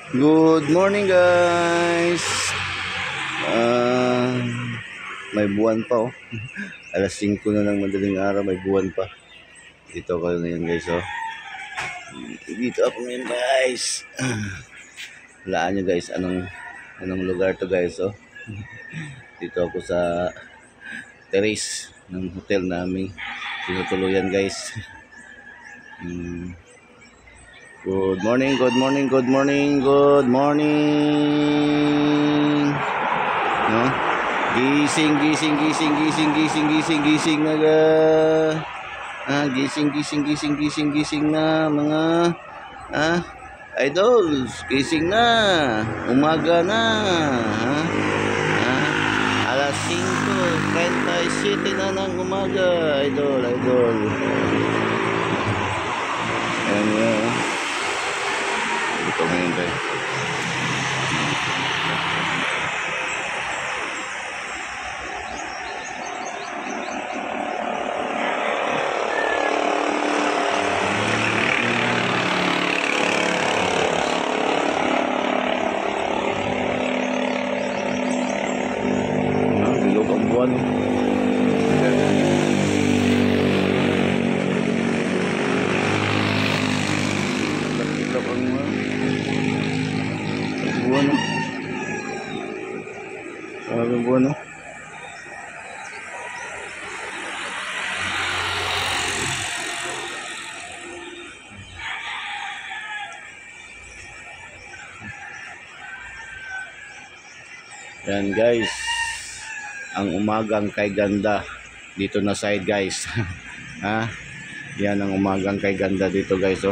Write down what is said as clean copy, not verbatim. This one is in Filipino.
Good morning guys. Ah, may buwan pa oh. Alas 5 na ng madaling araw, may buwan pa. Dito ako ngayon guys oh. Dito ako ngayon guys. Walaan nyo guys, anong lugar to guys oh. Dito ako sa terrace ng hotel namin. Tinutuluyan guys. Good morning, good morning, good morning, good morning. No? Gising na ga. Gising na mga idols. Gising na. Umaga na. Alas 5:37 na ng umaga, idol. Ayan nga. Ito ngayon guys. Bilog ang buwan. Nakita ang buwan. Ang buwan. Yan guys, ang umagang kay ganda dito na side guys. Yan ang umagang kay ganda dito guys oh.